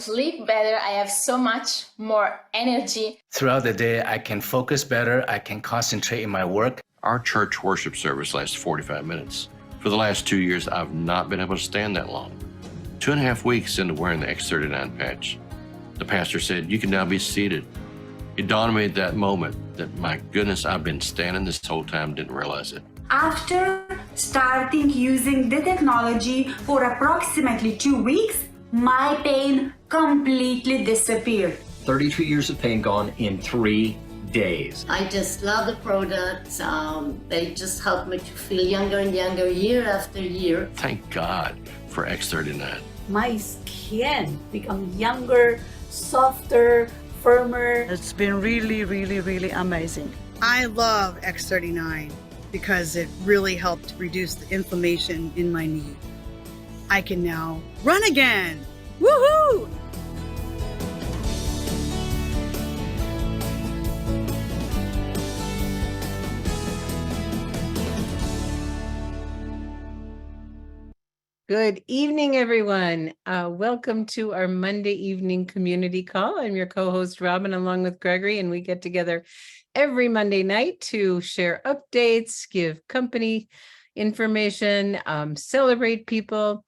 sleep better. I have so much more energy. Throughout the day, I can focus better. I can concentrate in my work. Our church worship service lasts 45 minutes. For the last 2 years, I've not been able to stand that long. 2.5 weeks into wearing the X39 patch, the pastor said, "You can now be seated." It dawned on me at that moment that, my goodness, I've been standing this whole time, didn't realize it. After starting using the technology for approximately 2 weeks, my pain completely disappeared. 32 years of pain gone in 3 days. I just love the products. They just help me to feel younger and younger year after year. Thank God for X39. My skin become younger, softer, firmer. It's been really amazing. I love X39 because it really helped reduce the inflammation in my knee. I can now run again. Woohoo! Good evening, everyone. Welcome to our Monday evening community call. I'm your co-host, Robin, along with Gregory, and we get together every Monday night to share updates, give company information, celebrate people,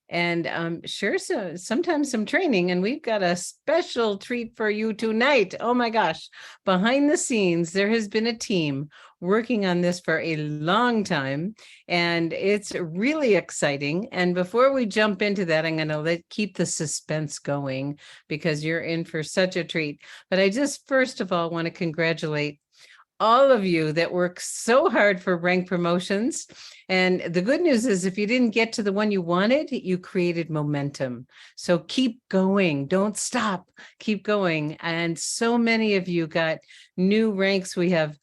and share sometimes some training. And we've got a special treat for you tonight. Oh my gosh, behind the scenes, there has been a team working on this for a long time, and it's really exciting. And before we jump into that, I'm going to keep the suspense going because you're in for such a treat. But I just first of all want to congratulate all of you that work so hard for Rank Promotions. And the good news is if you didn't get to the one you wanted, you created momentum. So keep going, don't stop, keep going. And so many of you got new ranks. We had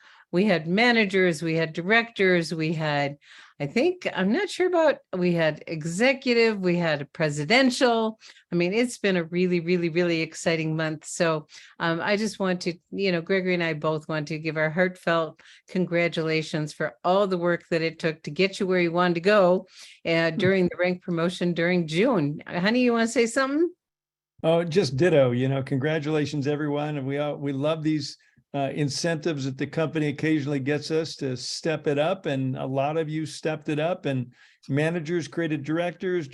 managers, we had directors, we had, I'm not sure about, we had executive, we had presidential. I mean, it's been a really exciting month. So I just want to, Gregory and I both want to give our heartfelt congratulations for all the work that it took to get you where you wanted to go during the rank promotion during June. Honey, you want to say something? Oh, just ditto, congratulations, everyone. And we love these incentives that the company occasionally gets us to step it up, and a lot of you stepped it up, and managers created directors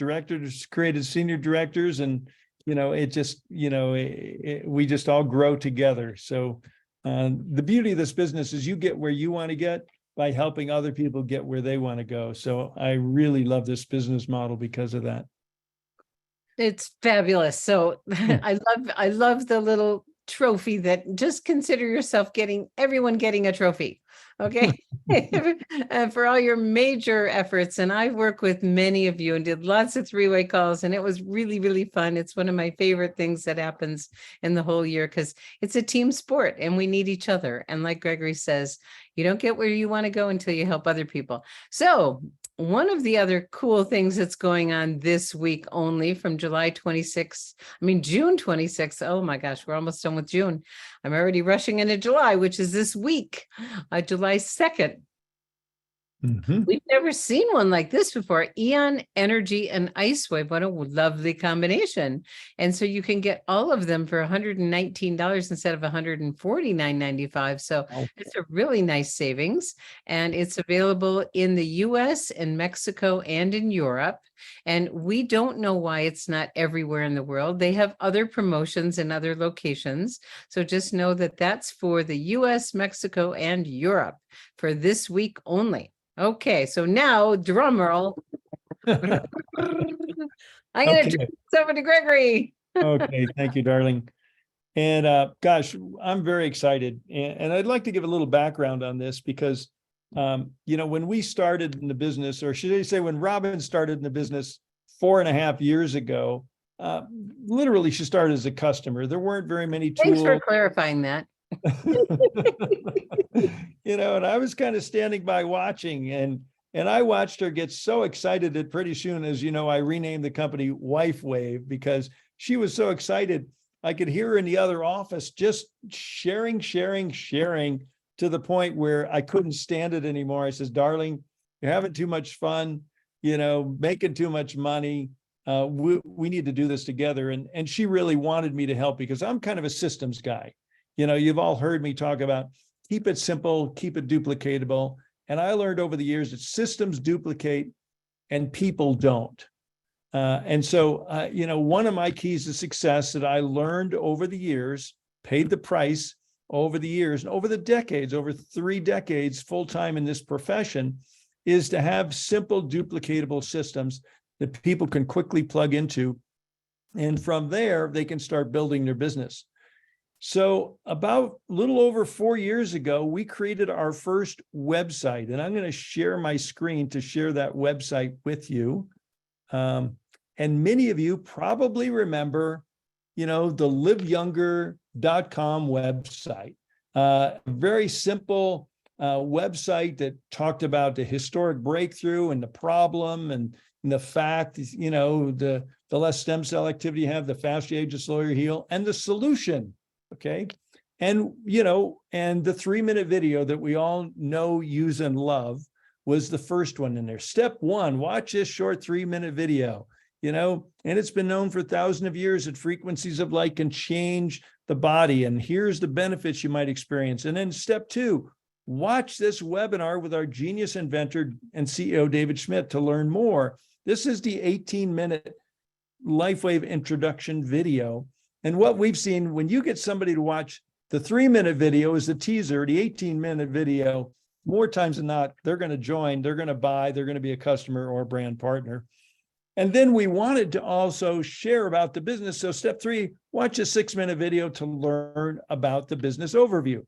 created senior directors, and it just we just all grow together. So the beauty of this business is you get where you want to get by helping other people get where they want to go. So I really love this business model because of that. It's fabulous. So I love the little trophy that just consider yourself everyone getting a trophy. Okay. For all your major efforts. And I work with many of you and did lots of three-way calls, and it was really fun. It's one of my favorite things that happens in the whole year because it's a team sport and we need each other. And like Gregory says, you don't get where you want to go until you help other people. So one of the other cool things that's going on this week only from June 26th. Oh my gosh, we're almost done with June. I'm already rushing into July, which is this week, July 2nd. Mm-hmm. We've never seen one like this before. Eon Energy and IceWave. What a lovely combination. And so you can get all of them for $119 instead of $149.95. So It's a really nice savings. And it's available in the US and Mexico and in Europe. And we don't know why it's not everywhere in the world. They have other promotions in other locations. So just know that that's for the US, Mexico, and Europe for this week only. Okay, so now drum roll. I'm going to turn this over to Gregory. Okay, thank you, darling. And gosh, I'm very excited. And I'd like to give a little background on this because, when we started in the business, or should I say when Robin started in the business 4.5 years ago, literally she started as a customer. There weren't very many tools. Thanks for clarifying that. And I was kind of standing by watching, and I watched her get so excited that pretty soon, as you know, I renamed the company WifeWave because she was so excited. I could hear her in the other office just sharing to the point where I couldn't stand it anymore. I says, "Darling, you're having too much fun, making too much money. we need to do this together. And she really wanted me to help because I'm kind of a systems guy. You know, you've all heard me talk about keep it simple, keep it duplicatable. And I learned over the years that systems duplicate and people don't. And so, you know, one of my keys to success that I learned over the years, paid the price over the years, and over the decades, over 3 decades full-time in this profession, is to have simple duplicatable systems that people can quickly plug into. And from there, they can start building their business. So about a little over 4 years ago, we created our first website, and I'm going to share my screen to share that website with you. And many of you probably remember, you know, the liveyounger.com website, very simple website that talked about the historic breakthrough and the problem and the fact, you know, the less stem cell activity you have, the faster you age, the slower you heal, and the solution. Okay. And, you know, and the 3-minute video that we all know, use, and love was the first one in there. Step 1, watch this short 3-minute video, you know, and it's been known for thousands of years that frequencies of light can change the body. And here's the benefits you might experience. And then step 2, watch this webinar with our genius inventor and CEO, David Schmidt, to learn more. This is the 18-minute LifeWave introduction video. And what we've seen, when you get somebody to watch the 3-minute video is the teaser, the 18-minute video, more times than not, they're going to join, they're going to buy, they're going to be a customer or a brand partner. And then we wanted to also share about the business. So step 3, watch a 6-minute video to learn about the business overview.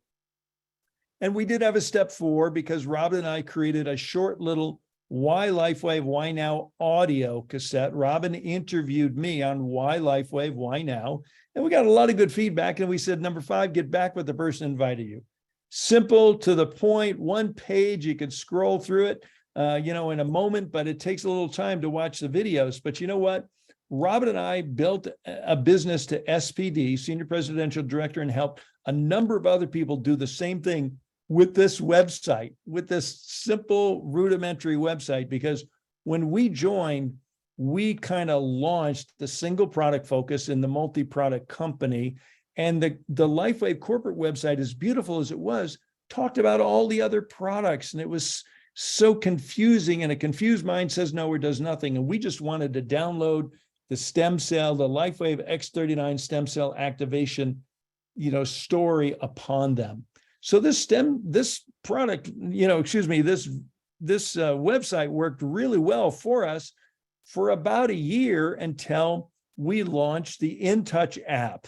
And we did have a step 4 because Robin and I created a short little Why LifeWave, Why Now audio cassette. Robin interviewed me on Why LifeWave, Why Now. And we got a lot of good feedback. And we said, number 5, get back with the person who invited you. Simple, to the point, 1 page, you could scroll through it, you know, in a moment, but it takes a little time to watch the videos. But you know what? Robin and I built a business to SPD, Senior Presidential Director, and helped a number of other people do the same thing with this website, with this simple rudimentary website, because when we joined, we kind of launched the single product focus in the multi-product company. And the LifeWave corporate website, as beautiful as it was, talked about all the other products. And it was so confusing, and a confused mind says no or does nothing. And we just wanted to download the stem cell, the LifeWave X39 stem cell activation, you know, story upon them. So this product, you know, excuse me, this website worked really well for us for about a year until we launched the InTouch app.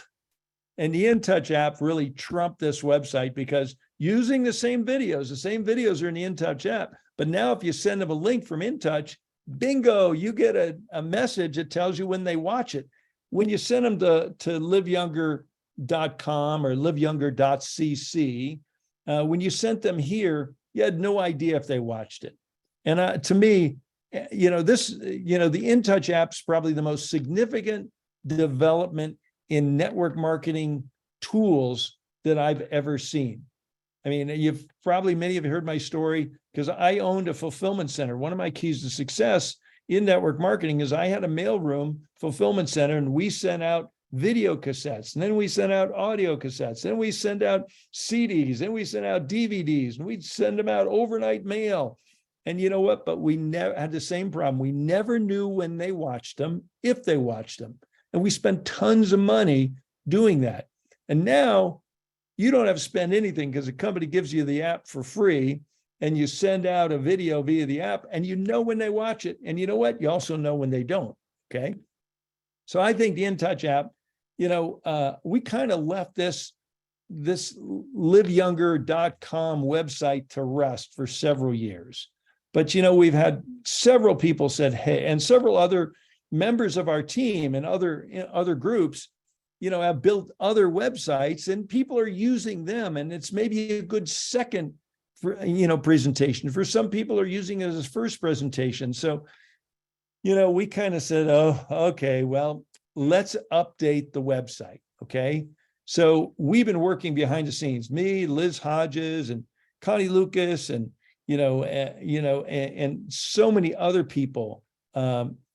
And the InTouch app really trumped this website because using the same videos are in the InTouch app. But now if you send them a link from InTouch, bingo, you get a message that tells you when they watch it. When you send them to liveyounger.com or liveyounger.cc, when you sent them here, you had no idea if they watched it. And to me, you know, the InTouch app's probably the most significant development in network marketing tools that I've ever seen. I mean, many of you heard my story because I owned a fulfillment center. One of my keys to success in network marketing is I had a mailroom fulfillment center, and we sent out video cassettes, and then we sent out audio cassettes, then we sent out CDs, then we sent out DVDs, and we'd send them out overnight mail. And you know what? But we never had the same problem. We never knew when they watched them, if they watched them. And we spent tons of money doing that. And now you don't have to spend anything because the company gives you the app for free, and you send out a video via the app, and you know when they watch it. And you know what? You also know when they don't. Okay. So I think the InTouch app, you know, we kind of left this liveyounger.com website to rest for several years. But, you know, we've had several people said, hey, and several other members of our team and other groups, you know, have built other websites, and people are using them. And it's maybe a good second, presentation. For some people are using it as a first presentation. So, you know, we kind of said, oh, okay, well, let's update the website. Okay. So we've been working behind the scenes, me, Liz Hodges, and Connie Lucas, and, and so many other people,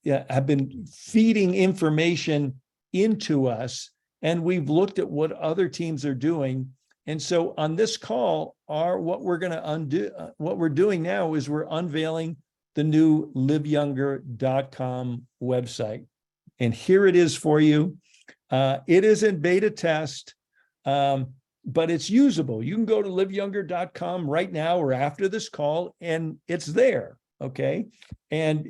have been feeding information into us, and we've looked at what other teams are doing. And so on this call, what we're going to undo, what we're doing now is we're unveiling the new liveyounger.com website. And here it is for you. It is in beta test, but it's usable. You can go to liveyounger.com right now or after this call, and it's there. Okay. And,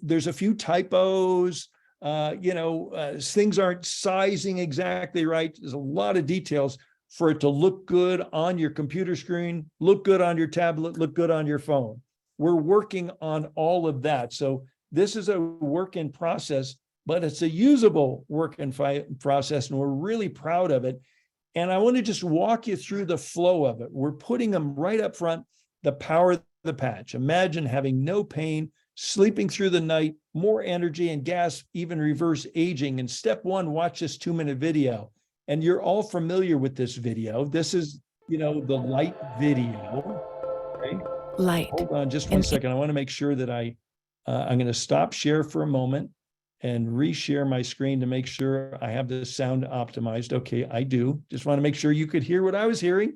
there's a few typos, things aren't sizing exactly right. There's a lot of details for it to look good on your computer screen, look good on your tablet, look good on your phone. We're working on all of that. So this is a work in process, but it's a usable work in process, and we're really proud of it. And I want to just walk you through the flow of it. We're putting them right up front, the power of the patch. Imagine having no pain, sleeping through the night, more energy and gas, even reverse aging. In step one, watch this 2-minute video. And you're all familiar with this video. This is, the light video. Okay. Light. Hold on just one second. I want to make sure that I'm going to stop share for a moment and reshare my screen to make sure I have the sound optimized. Okay, I do. Just want to make sure you could hear what I was hearing.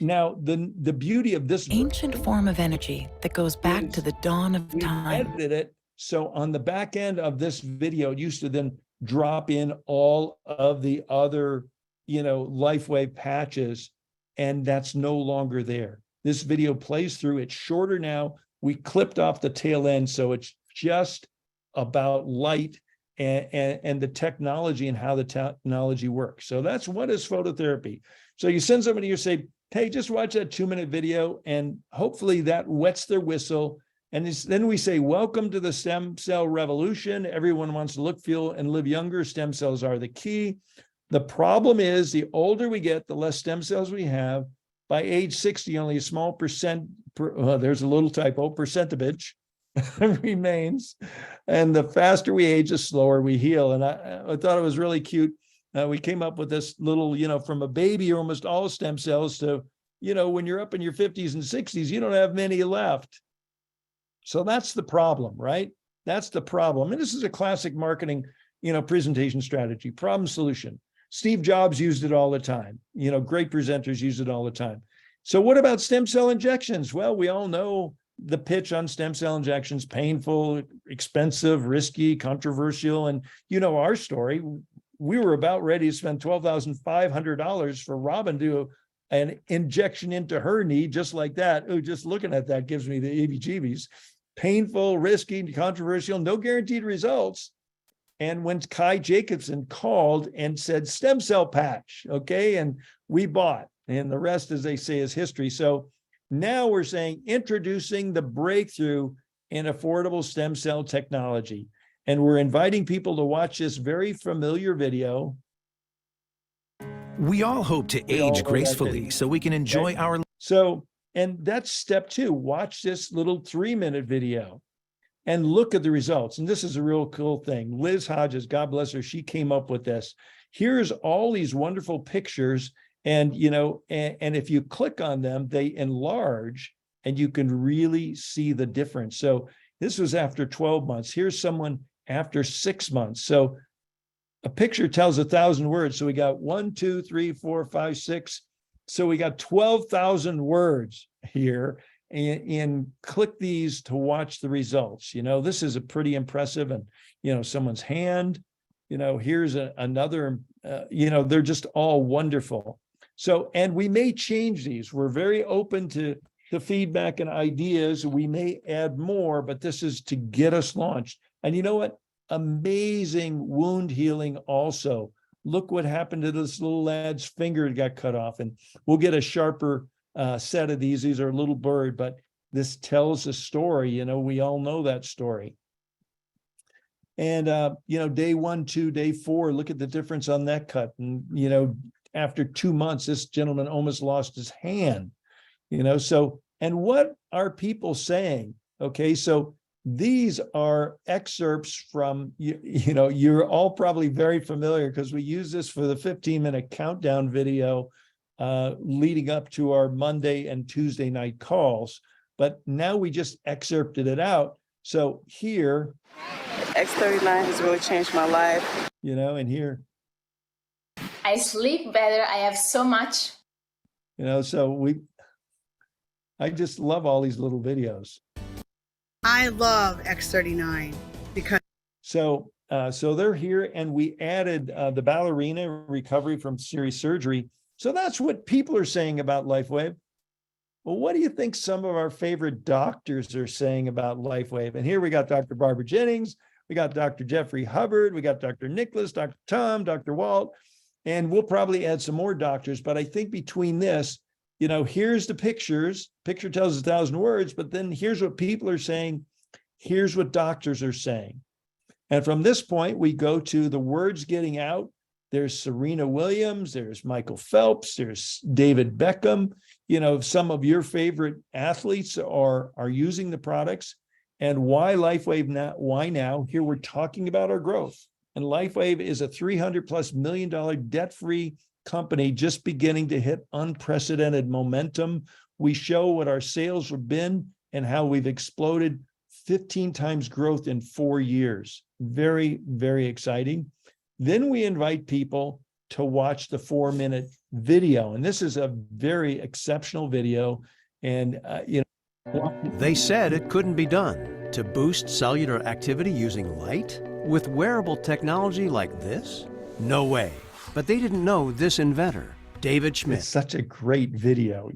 Now, the beauty of this ancient form of energy that goes back to the dawn of time. Edited it. So on the back end of this video, it used to then drop in all of the other, LifeWave patches, and that's no longer there. This video plays through. It's shorter now. We clipped off the tail end, so it's just about light and the technology and how the technology works. So that's what is phototherapy. So you send somebody, you say, hey, just watch that 2-minute video, and hopefully that wets their whistle. And then we say, welcome to the stem cell revolution. Everyone wants to look, feel, and live younger. Stem cells are the key. The problem is the older we get, the less stem cells we have. By age 60, only a small percent, there's a little typo, percentage remains. And the faster we age, the slower we heal. And I thought it was really cute. We came up with this little, from a baby, almost all stem cells, to, when you're up in your 50s and 60s, you don't have many left. So that's the problem, right? That's the problem. And this is a classic marketing, presentation strategy, problem solution. Steve Jobs used it all the time. Great presenters use it all the time. So what about stem cell injections? Well, we all know the pitch on stem cell injections: painful, expensive, risky, controversial. And our story. We were about ready to spend $12,500 for Robin to do an injection into her knee, just like that. Oh, just looking at that gives me the heebie-jeebies. Painful, risky, controversial, no guaranteed results. And when Kai Jacobson called and said stem cell patch, okay, and we bought, and the rest, as they say, is history. So now we're saying introducing the breakthrough in affordable stem cell technology. And we're inviting people to watch this very familiar video. We all hope to age gracefully so we can enjoy our... So, and that's step 2. Watch this little 3-minute video and look at the results. And this is a real cool thing. Liz Hodges, God bless her, she came up with this. Here's all these wonderful pictures. And, and if you click on them, they enlarge and you can really see the difference. So this was after 12 months. Here's someone after 6 months. So a picture tells 1,000 words. So we got 1, 2, 3, 4, 5, 6. So we got 12,000 words here, and click these to watch the results. This is a pretty impressive, and, someone's hand, here's another, they're just all wonderful. So, and we may change these. We're very open to feedback and ideas. We may add more, but this is to get us launched. And you know what? Amazing wound healing also. Look what happened to this little lad's finger that got cut off. And we'll get a sharper set of these. These are a little blurred, but this tells a story. We all know that story. And, day 1, 2, day 4, look at the difference on that cut. And, after 2 months, this gentleman almost lost his hand, so, and what are people saying? Okay, so these are excerpts from, you're all probably very familiar because we use this for the 15-minute countdown video leading up to our Monday and Tuesday night calls. But now we just excerpted it out. So here, X39 has really changed my life. and here, I sleep better. I have so much. so I just love all these little videos. I love X39 because So they're here, and we added the ballerina recovery from serious surgery. So that's what people are saying about LifeWave. Well, what do you think some of our favorite doctors are saying about LifeWave? And here we got Dr. Barbara Jennings, we got Dr. Jeffrey Hubbard, we got Dr. Nicholas, Dr. Tom, Dr. Walt, and we'll probably add some more doctors. But I think between this, here's the pictures. Picture tells 1,000 words, but then here's what people are saying. Here's what doctors are saying. And from this point, we go to the words getting out. There's Serena Williams, there's Michael Phelps, there's David Beckham. Some of your favorite athletes are using the products. And why LifeWave now? Why now? Here we're talking about our growth. And LifeWave is a $300+ million debt-free company just beginning to hit unprecedented momentum. We show what our sales have been and how we've exploded 15 times growth in 4 years. Very, very exciting. Then we invite people to watch the 4-minute video. And this is a very exceptional video. And, They said it couldn't be done. To boost cellular activity using light? With wearable technology like this? No way. But they didn't know this inventor, David Schmidt. It's such a great video,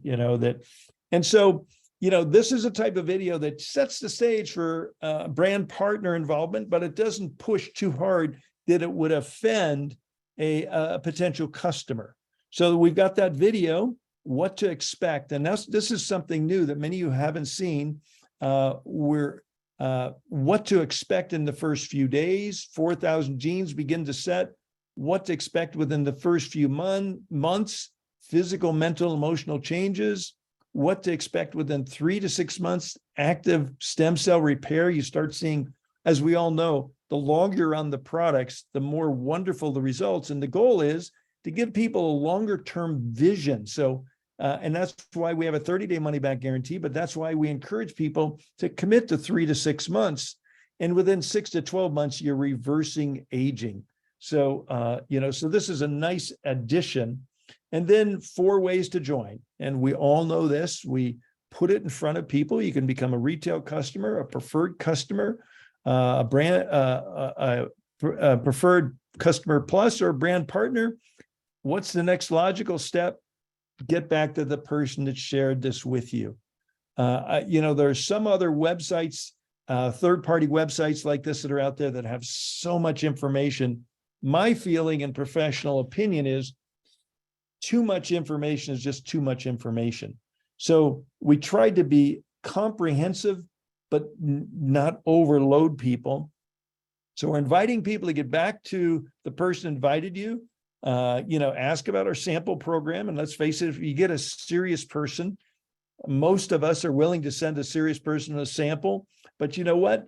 and so, this is a type of video that sets the stage for brand partner involvement, but it doesn't push too hard that it would offend a potential customer. So we've got that video, what to expect. And this is something new that many of you haven't seen. What to expect in the first few days, 4,000 genes begin to set, what to expect within the first few months, physical, mental, emotional changes, what to expect within 3 to 6 months, active stem cell repair. You start seeing, as we all know, the longer you're on the products, the more wonderful the results. And the goal is to give people a longer term vision. So, and that's why we have a 30-day money back guarantee, but that's why we encourage people to commit to 3 to 6 months. And within 6 to 12 months, you're reversing aging. So, so this is a nice addition. And then 4 ways to join. And we all know this. We put it in front of people. You can become a retail customer, a preferred customer, a brand, a preferred customer plus, or a brand partner. What's the next logical step? Get back to the person that shared this with you. There's some other websites, third-party websites like this that are out there that have so much information. My feeling and professional opinion is too much information is just too much information. So we tried to be comprehensive, but not overload people. So we're inviting people to get back to the person who invited you. Ask about our sample program. And let's face it, if you get a serious person, most of us are willing to send a serious person a sample. But you know what?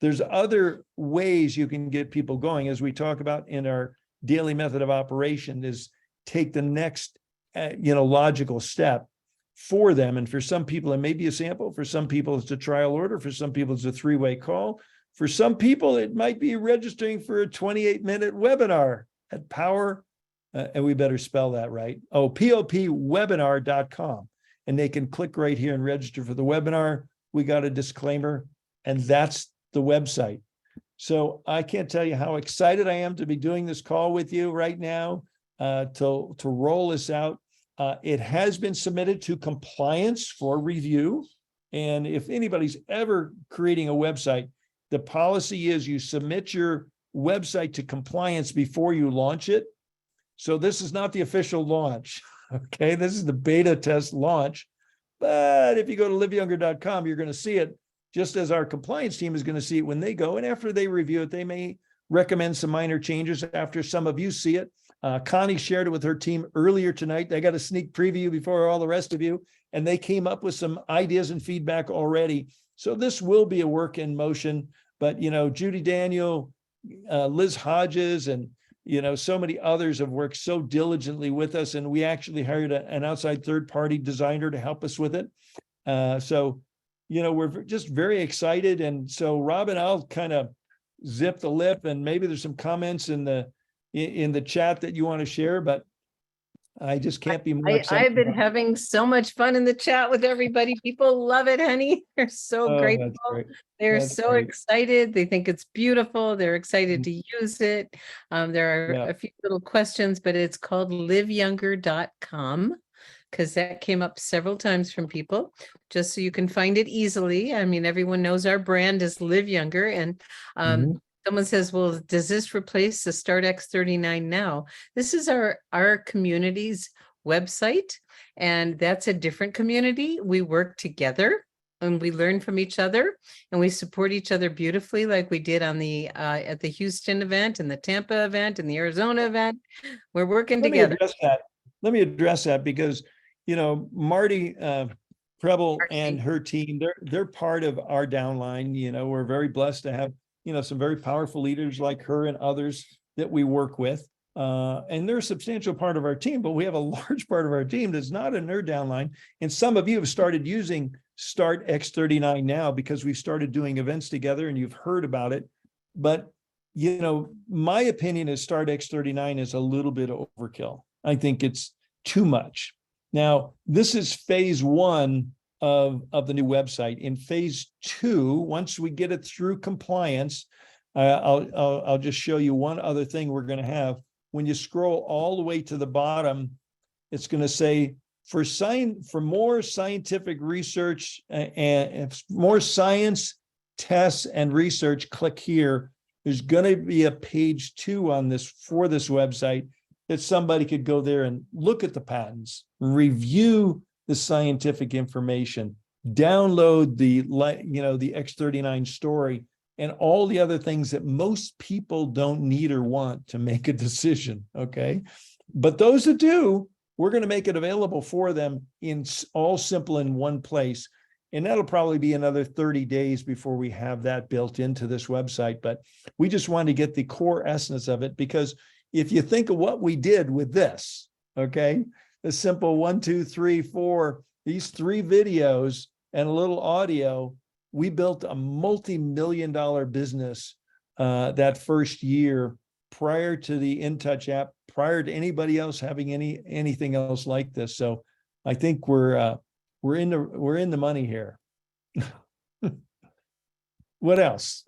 There's other ways you can get people going, as we talk about in our daily method of operation, is take the next, logical step for them. And for some people, it may be a sample. For some people, it's a trial order. For some people, it's a 3-way call. For some people, it might be registering for a 28-minute webinar at Power, and we better spell that right. popwebinar.com. And they can click right here and register for the webinar. We got a disclaimer, and that's the website. So I can't tell you how excited I am to be doing this call with you right now, to roll this out. It has been submitted to compliance for review. And if anybody's ever creating a website, the policy is you submit your website to compliance before you launch it. So this is not the official launch. Okay, this is the beta test launch. But if you go to liveyounger.com, you're going to see it, just as our compliance team is going to see it when they go. And after they review it, they may recommend some minor changes after some of you see it. Connie shared it with her team earlier tonight. They got a sneak preview before all the rest of you, and they came up with some ideas and feedback already. So this will be a work in motion. But, Judy Daniel, Liz Hodges, and, so many others have worked so diligently with us. And we actually hired an outside third-party designer to help us with it. So we're just very excited. And so Robin, I'll kind of zip the lip, and maybe there's some comments in the chat that you want to share, but I just can't be more excited. I've been having so much fun in the chat with everybody. People love it, honey. They're so grateful. That's great. They're That's so great. excited. They think it's beautiful. They're excited to use it. There are a few little questions, but it's called liveyounger.com, because that came up several times from people, just so you can find it easily. I mean, everyone knows our brand is Live Younger. And someone says, well, does this replace the Start X39 Now? This is our community's website, and that's a different community. We work together and we learn from each other, and we support each other beautifully, like we did on the at the Houston event and the Tampa event and the Arizona event. We're working together. Let me address that because, Marty Preble and her team, they're part of our downline. We're very blessed to have some very powerful leaders like her and others that we work with. And they're a substantial part of our team, but we have a large part of our team that's not in their downline. And some of you have started using Start X39 Now because we've started doing events together and you've heard about it. But, my opinion is Start X39 is a little bit overkill. I think it's too much. Now, this is phase one of the new website. In phase two, once we get it through compliance, I'll just show you one other thing we're going to have. When you scroll all the way to the bottom, it's going to say for more scientific research and more science tests and research, click here. There's going to be a page 2 on this for this website that somebody could go there and look at the patents, review the scientific information, download the X39 story, and all the other things that most people don't need or want to make a decision. Okay. But those that do, we're going to make it available for them in all simple in one place. And that'll probably be another 30 days before we have that built into this website. But we just want to get the core essence of it, because if you think of what we did with this, okay, the simple 1, 2, 3, 4, these 3 videos and a little audio, we built a multi-million-dollar business that first year prior to the InTouch app, prior to anybody else having anything else like this. So I think we're in the money here. What else?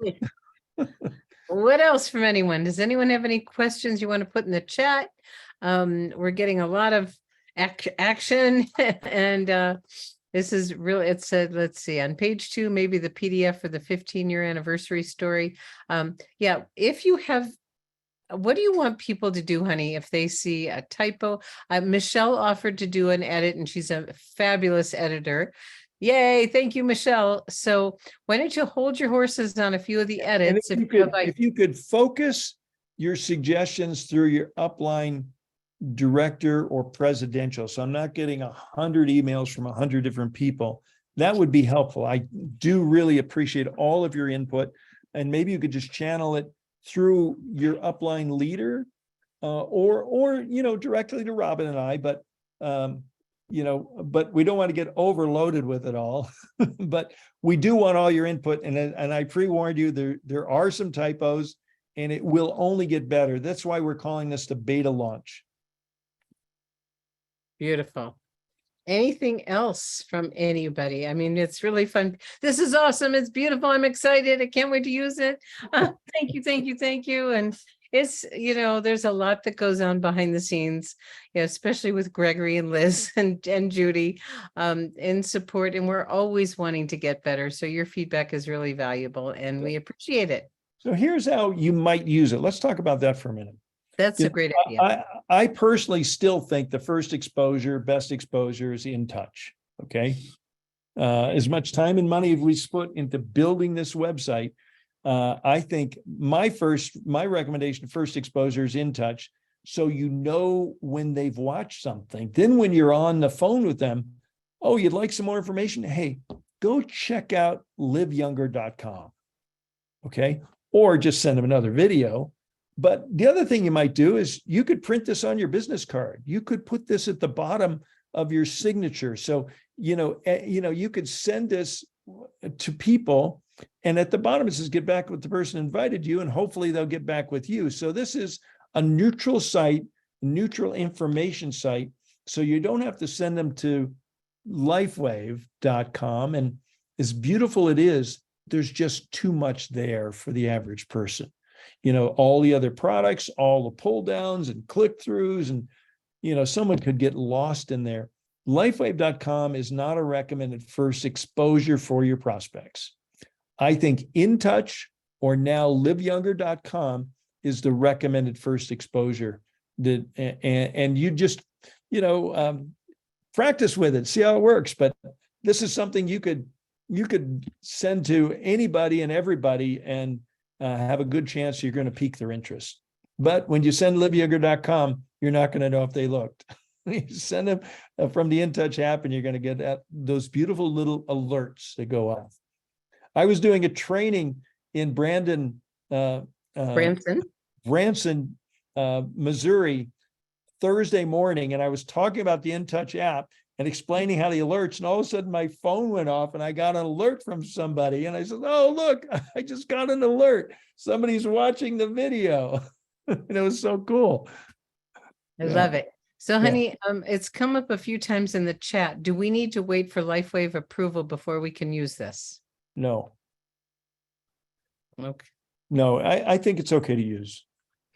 What else from anyone? Does anyone have any questions you want to put in the chat? We're getting a lot of action and this is really, it said, let's see, on page 2, maybe the PDF for the 15-year anniversary story. Yeah, if you have, what do you want people to do, honey, if they see a typo? Michelle offered to do an edit, and she's a fabulous editor. Yay, thank you, Michelle. So why don't you hold your horses on a few of the edits? If you could focus your suggestions through your upline director or presidential, so I'm not getting 100 emails from 100 different people, that would be helpful. I do really appreciate all of your input, and maybe you could just channel it through your upline leader or directly to Robin and I, but but we don't want to get overloaded with it all. But we do want all your input, and I pre-warned you, there are some typos, and it will only get better. That's why we're calling this the beta launch. Beautiful. Anything else from anybody? I mean, it's really fun. This is awesome. It's beautiful. I'm excited. I can't wait to use it. Thank you, thank you, thank you. And it's, there's a lot that goes on behind the scenes, especially with Gregory and Liz and Judy in support. And we're always wanting to get better. So your feedback is really valuable and we appreciate it. So here's how you might use it. Let's talk about that for a minute. That's a great idea. I personally still think the first exposure, best exposure is InTouch. Okay. As much time and money as we put into building this website, I think my recommendation, first exposure, is InTouch. So when they've watched something, then when you're on the phone with them, oh, you'd like some more information? Hey, go check out liveyounger.com. Okay. Or just send them another video. But the other thing you might do is you could print this on your business card. You could put this at the bottom of your signature. So, you could send this to people. And at the bottom, it says, get back with the person who invited you, and hopefully they'll get back with you. So this is a neutral site, neutral information site. So you don't have to send them to lifewave.com. And as beautiful it is, there's just too much there for the average person. You know, all the other products, all the pull downs and click throughs, and, you know, someone could get lost in there. Lifewave.com is not a recommended first exposure for your prospects. I think InTouch or now liveyounger.com is the recommended first exposure. That and you just, you know, practice with it, see how it works. But this is something you could send to anybody and everybody, and have a good chance you're going to pique their interest. But when you send liveyounger.com, you're not going to know if they looked. You send them from the InTouch app, and you're going to get those beautiful little alerts that go off. I was doing a training in Branson, Missouri, Thursday morning, and I was talking about the InTouch app and explaining how the alerts, and all of a sudden my phone went off and I got an alert from somebody, and I said, oh, look, I just got an alert. Somebody's watching the video. And it was so cool. I love it. So, honey, it's come up a few times in the chat. Do we need to wait for LifeWave approval before we can use this? No. Okay. No, I think it's okay to use.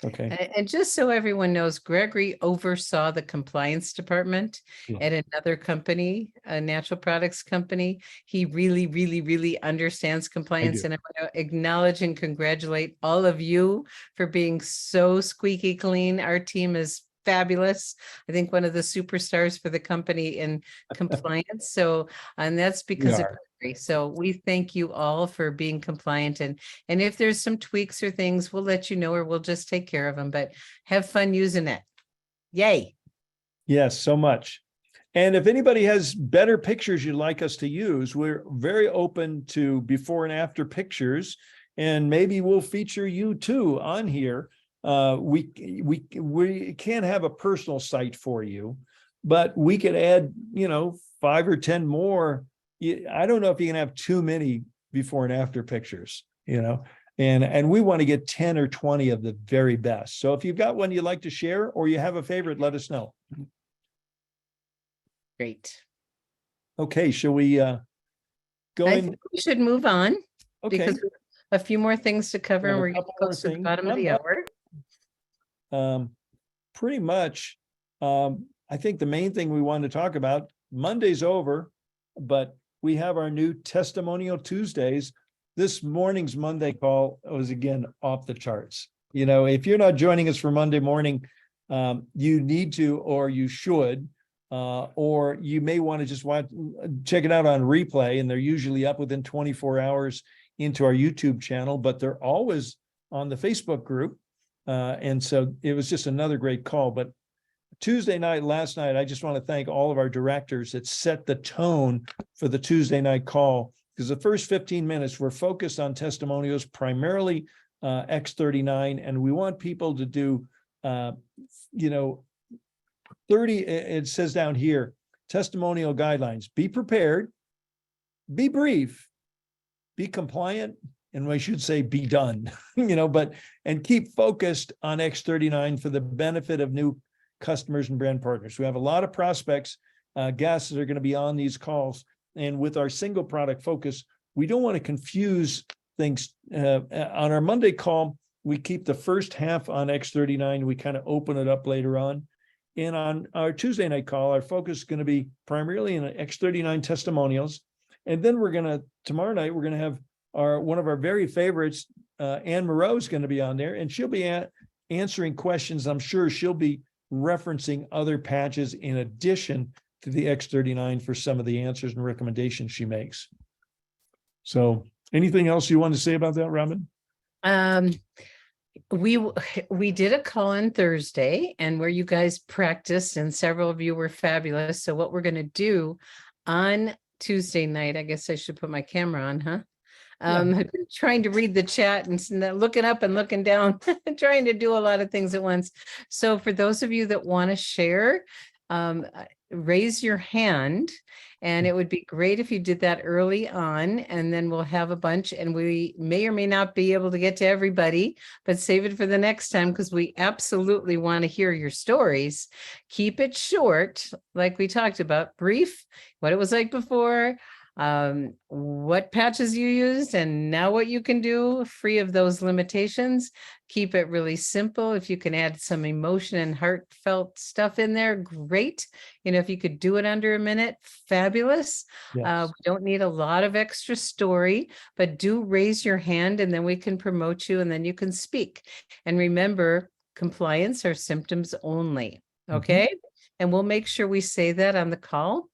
Okay. And just so everyone knows, Gregory oversaw the compliance department at another company, a natural products company. He really, really, really understands compliance. And I want to acknowledge and congratulate all of you for being so squeaky clean. Our team is fabulous. I think one of the superstars for the company in compliance. So, and that's because of Gregory. So we thank you all for being compliant. And if there's some tweaks or things, we'll let you know, or we'll just take care of them, but have fun using it. Yay. Yes, so much. And if anybody has better pictures you'd like us to use, we're very open to before and after pictures, and maybe we'll feature you too on here. We can't have a personal site for you, but we could add, 5 or 10 more. I don't know if you can have too many before and after pictures, and we want to get 10 or 20 of the very best. So if you've got one you'd like to share, or you have a favorite, let us know. Great. Okay, shall we go I in? think we should move on, Okay. because we have a few more things to cover, We have and a we're couple going more to the things. bottom of the hour. Pretty much, I think the main thing we wanted to talk about, Monday's over, but we have our new Testimonial Tuesdays. This morning's Monday call was again off the charts. If you're not joining us for Monday morning, you need to, or you should, or you may want to just check it out on replay, and they're usually up within 24 hours into our YouTube channel, but they're always on the Facebook group. And so it was just another great call. But Tuesday night, last night, I just want to thank all of our directors that set the tone for the Tuesday night call, because the first 15 minutes were focused on testimonials, primarily X39. And we want people to do, 30, it says down here, testimonial guidelines: be prepared, be brief, be compliant, and we should say be done, and keep focused on X39 for the benefit of new customers and brand partners. We have a lot of prospects, guests that are going to be on these calls. And with our single product focus, we don't want to confuse things. On our Monday call, we keep the first half on X39. We kind of open it up later on. And on our Tuesday night call, our focus is going to be primarily in X39 testimonials. And then tomorrow night, we're going to have one of our very favorites, Anne Moreau, is going to be on there, and she'll be answering questions. I'm sure she'll be referencing other patches in addition to the X39 for some of the answers and recommendations she makes. So anything else you want to say about that, Robin? We did a call on Thursday, and where you guys practiced, and several of you were fabulous. So what we're going to do on Tuesday night, I guess I should put my camera on, huh? I've been trying to read the chat and looking up and looking down, trying to do a lot of things at once. So for those of you that want to share, raise your hand, and it would be great if you did that early on, and then we'll have a bunch, and we may or may not be able to get to everybody, but save it for the next time because we absolutely want to hear your stories. Keep it short, like we talked about, brief, what it was like before, what patches you used, and now what you can do free of those limitations. Keep it really simple. If you can add some emotion and heartfelt stuff in there, great. If you could do it under a minute, fabulous. Yes. We don't need a lot of extra story, but do raise your hand and then we can promote you and then you can speak. And remember, compliance are symptoms only. Okay. And we'll make sure we say that on the call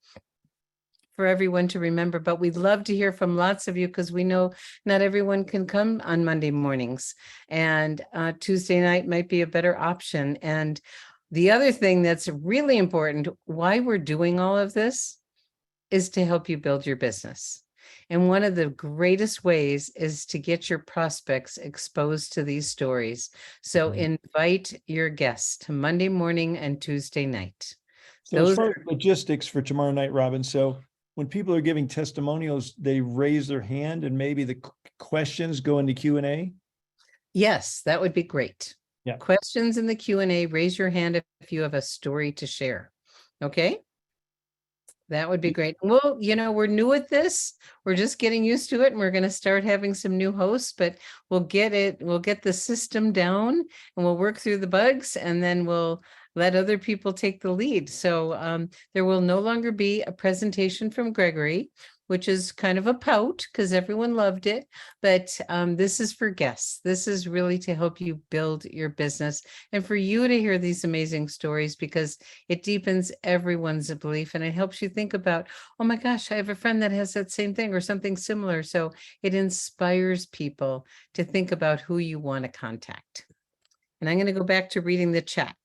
for everyone to remember, but we'd love to hear from lots of you because we know not everyone can come on Monday mornings, and Tuesday night might be a better option. And the other thing that's really important, why we're doing all of this, is to help you build your business. And one of the greatest ways is to get your prospects exposed to these stories. So invite your guests to Monday morning and Tuesday night. So as far as logistics for tomorrow night, Robin, so when people are giving testimonials, they raise their hand and maybe the questions go into Q&A? Yes, that would be great. Yeah. Questions in the Q&A, raise your hand if you have a story to share. Okay. That would be great. Well, we're new at this. We're just getting used to it, and we're going to start having some new hosts, but we'll get the system down and we'll work through the bugs, and then we'll let other people take the lead. So there will no longer be a presentation from Gregory, which is kind of a pout because everyone loved it. But this is for guests. This is really to help you build your business and for you to hear these amazing stories, because it deepens everyone's belief and it helps you think about, oh my gosh, I have a friend that has that same thing or something similar. So it inspires people to think about who you want to contact. And I'm going to go back to reading the chat.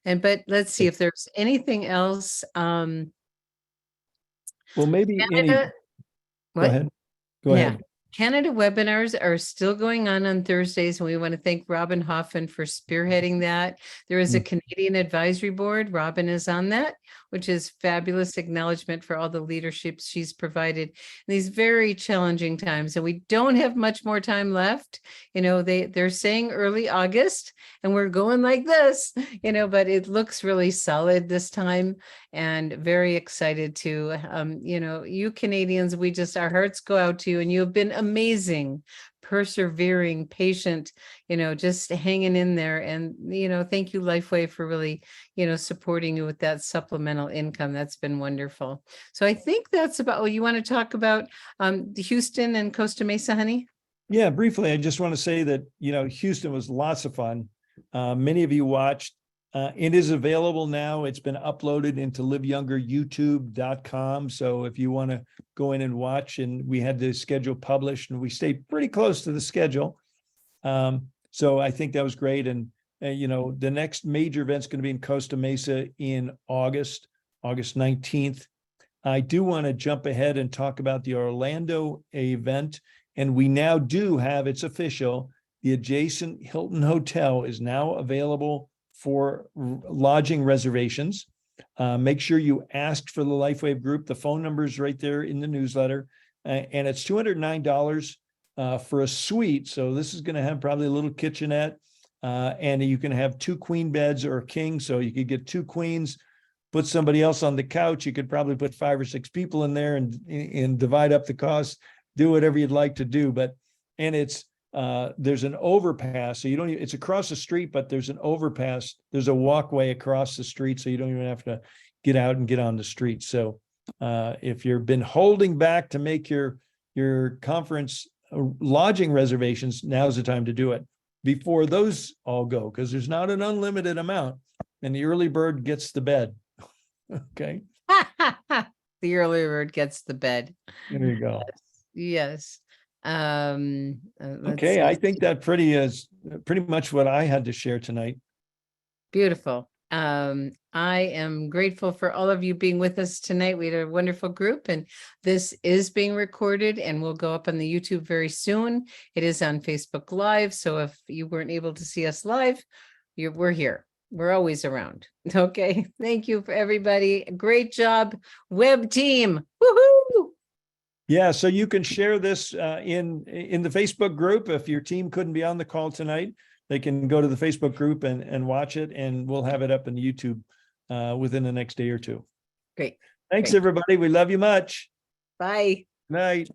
But let's see if there's anything else. Well, maybe Canada, Go ahead. Go ahead. Canada webinars are still going on Thursdays, and we want to thank Robin Hoffman for spearheading that. There is a Canadian advisory board. Robin is on that, which is fabulous acknowledgement for all the leadership she's provided in these very challenging times. And we don't have much more time left. They're saying early August, and we're going like this, but it looks really solid this time, and very excited to, you Canadians, our hearts go out to you, and you have been amazing, persevering, patient, just hanging in there. And, thank you, Lifeway, for really, supporting you with that supplemental income. That's been wonderful. So I think that's about, you want to talk about Houston and Costa Mesa, honey? Yeah, briefly, I just want to say that, Houston was lots of fun. Many of you watched. It is available now. It's been uploaded into liveyoungeryoutube.com. So if you want to go in and watch, and we had the schedule published and we stayed pretty close to the schedule. So I think that was great. And, the next major event is going to be in Costa Mesa in August 19th. I do want to jump ahead and talk about the Orlando event. And we now do have, it's official, the adjacent Hilton Hotel is now available for lodging reservations. Make sure you ask for the LifeWave group. The phone number is right there in the newsletter. And it's $209 for a suite. So this is going to have probably a little kitchenette. And you can have 2 queen beds or a king. So you could get 2 queens, put somebody else on the couch. You could probably put 5 or 6 people in there and divide up the cost, do whatever you'd like to do. And it's, there's an overpass, so you don't even, it's across the street, but there's an overpass. There's a walkway across the street, so you don't even have to get out and get on the street. So if you've been holding back to make your conference lodging reservations, now's the time to do it before those all go, because there's not an unlimited amount, and the early bird gets the bed. Okay. The early bird gets the bed. There you go. Yes. Okay, I think that is pretty much what I had to share tonight. Beautiful. I am grateful for all of you being with us tonight. We had a wonderful group, and this is being recorded and will go up on the YouTube very soon. It is on Facebook Live, so if you weren't able to see us live, we're here. we're always around. Okay. Thank you for everybody. Great job, web team. Woohoo! Yeah, so you can share this in the Facebook group. If your team couldn't be on the call tonight, they can go to the Facebook group and watch it, and we'll have it up in YouTube within the next day or two. Great. Thanks, Great. everybody. We love you much. Bye. Night.